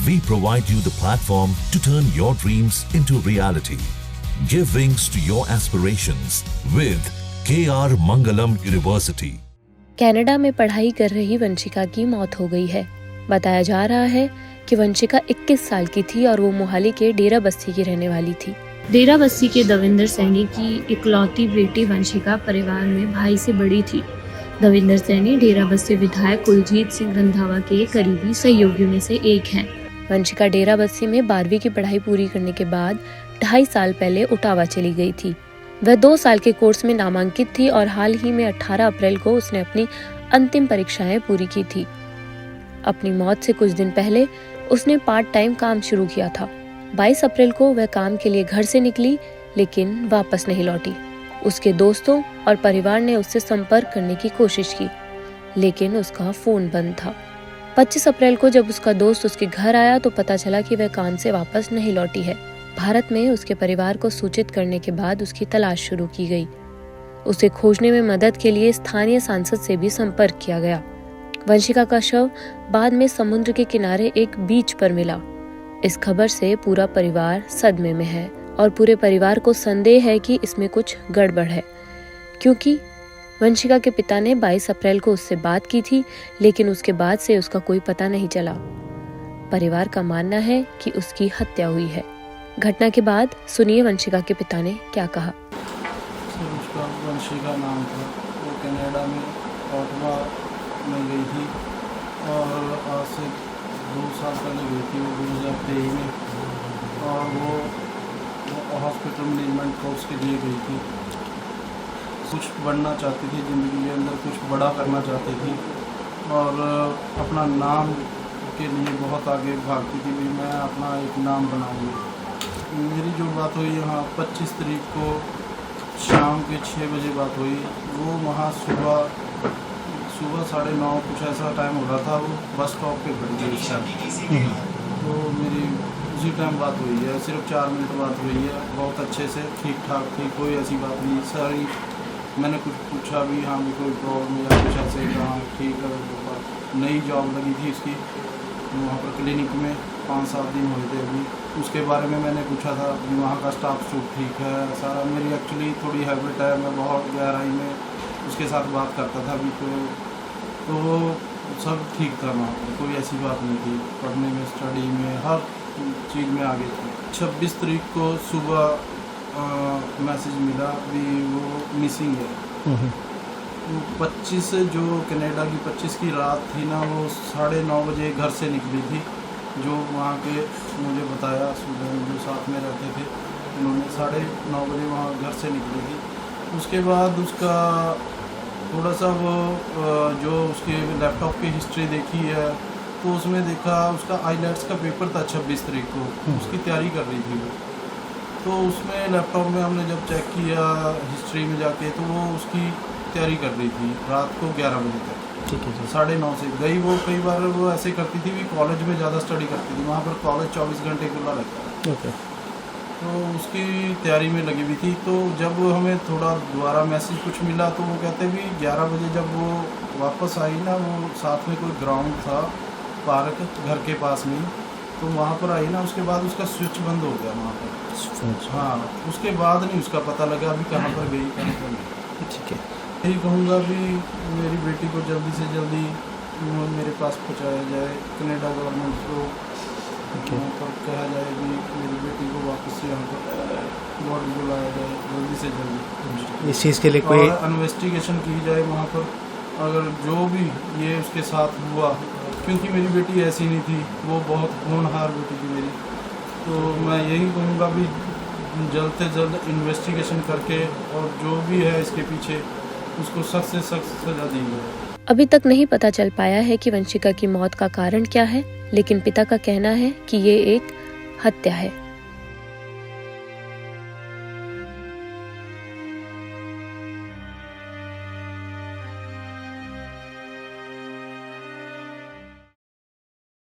We provide you the platform to turn your dreams into reality. Give wings to your aspirations with KR Mangalam University. Canada में पढ़ाई कर रही वंशिका की मौत हो गई है। बताया जा रहा है कि वंशिका 21 साल की थी और वो मोहाली के डेरा बस्सी की रहने वाली थी। डेरा बस्सी के दविंदर सैनी की इकलौती बेटी वंशिका परिवार में भाई से बड़ी थी। दविंदर सैनी डेरा बस्सी विधायक कुलजीत सिंह रंधावा के करीबी सहयोगियों में से एक हैं। वंशिका डेरा बस्सी में 12वीं की पढ़ाई पूरी करने के बाद 2.5 साल पहले ओटावा चली गई थी। वह 2 साल के कोर्स में नामांकित थी और हाल ही में 18 अप्रैल को उसने अपनी अंतिम परीक्षाएं पूरी की थी। अपनी मौत से कुछ दिन पहले उसने पार्ट टाइम काम शुरू किया था। 22 अप्रैल को वह काम के लिए घर से निकली लेकिन वापस नहीं लौटी। उसके दोस्तों और परिवार ने उससे संपर्क करने की कोशिश की लेकिन उसका फोन बंद था। 25 अप्रैल को जब उसका दोस्त उसके घर आया तो पता चला कि वह काम से वापस नहीं लौटी है। भारत में उसके परिवार को सूचित करने के बाद उसकी तलाश शुरू की गई। उसे खोजने में मदद के लिए स्थानीय सांसद से भी संपर्क किया गया। वंशिका का शव बाद में समुद्र के किनारे एक बीच पर मिला। इस खबर से पूरा परिवार सदमे में है और पूरे परिवार को संदेह है कि इसमें कुछ गड़बड़ है, क्योंकि वंशिका के पिता ने 22 अप्रैल को उससे बात की थी लेकिन उसके बाद से उसका कोई पता नहीं चला। परिवार का मानना है कि उसकी हत्या हुई है। घटना के बाद सुनिए वंशिका के पिता ने क्या कहा। उसका वंशिका नाम था। वो कनाडा में ओटावा में गई थी और आज से 2 साल पहले गई थी। वो 2023 में और वो हॉस्पिटल मैनेजमेंट कोर्स के लिए गई थी। कुछ बनना चाहती थी ज़िंदगी के अंदर, कुछ बड़ा करना चाहती थी और अपना नाम के लिए बहुत आगे भागती थी भी मैं अपना एक नाम बनाऊंगी। मेरी जो बात हुई यहाँ 25 तारीख को शाम के 6 बजे बात हुई। वो वहाँ सुबह 9:30 कुछ ऐसा टाइम हो रहा था। वो बस स्टॉप पे खड़ी थी उस टाइम। तो मेरी उसी टाइम बात हुई है। सिर्फ 4 मिनट बात हुई है। बहुत अच्छे से ठीक ठाक थी, कोई ऐसी बात नहीं। सारी मैंने कुछ पूछा भी, हाँ भी कोई प्रॉब्लम या कुछ ऐसे कहा ठीक है। नई जॉब लगी थी उसकी वहाँ पर क्लिनिक में, 5-7 दिन हुए थे अभी। उसके बारे में मैंने पूछा था कि वहाँ का स्टाफ सब ठीक है सारा। मेरी एक्चुअली थोड़ी हैबिट है, मैं बहुत गहराई में उसके साथ बात करता था अभी। तो वो सब ठीक था वहाँ पर, कोई ऐसी बात नहीं थी। पढ़ने में, स्टडी में, हर चीज़ में आगे थी। 26 तारीख को सुबह मैसेज मिला भी वो मिसिंग है। 25 जो कनाडा की 25 की रात थी ना, वो 9:30 बजे घर से निकली थी। जो वहाँ के मुझे बताया स्टूडेंट जो साथ में रहते थे, उन्होंने 9:30 बजे वहाँ घर से निकली थी। उसके बाद उसका थोड़ा सा वो जो उसके लैपटॉप की हिस्ट्री देखी है तो उसमें देखा उसका आईलेट्स का पेपर था 26 तारीख को। उसकी तैयारी कर रही थी वो। तो उसमें लैपटॉप में हमने जब चेक किया हिस्ट्री में जाके तो वो उसकी तैयारी कर रही थी रात को 11 बजे तक। ठीक है जी। 9:30 से गई वो। कई बार वो ऐसे करती थी भी कॉलेज में ज़्यादा स्टडी करती थी। वहाँ पर कॉलेज 24 घंटे खुला रहता है। ओके। तो उसकी तैयारी में लगी हुई थी। तो जब हमें थोड़ा दोबारा मैसेज कुछ मिला तो वो कहते भी 11 बजे जब वो वापस आई ना, वो साथ में कोई ग्राउंड था पार्क घर के पास में, तो वहाँ पर आई ना। उसके बाद उसका स्विच बंद हो गया वहाँ पर। हाँ, उसके बाद नहीं उसका पता लगा अभी कहाँ पर गई कहाँ पर नहीं। ठीक है। यही कहूँगा भी मेरी बेटी को जल्दी से जल्दी मेरे पास पहुँचाया जाए। कनाडा गवर्नमेंट को तो कहा जाए कि मेरी बेटी को वापस से यहाँ पर वार्ड बुलाया जाए जल्दी से जल्दी। इस चीज़ के लिए कोई इन्वेस्टिगेशन की जाए वहाँ पर, अगर जो भी ये उसके साथ हुआ, क्योंकि मेरी बेटी ऐसी नहीं थी, वो बहुत होनहार बेटी थी मेरी। तो मैं यही कहूँगा भी जल्द से जल्द इन्वेस्टिगेशन करके और जो भी है इसके पीछे उसको सख्त से सख्त सजा दी जाए। अभी तक नहीं पता चल पाया है कि वंशिका की मौत का कारण क्या है, लेकिन पिता का कहना है कि ये एक हत्या है।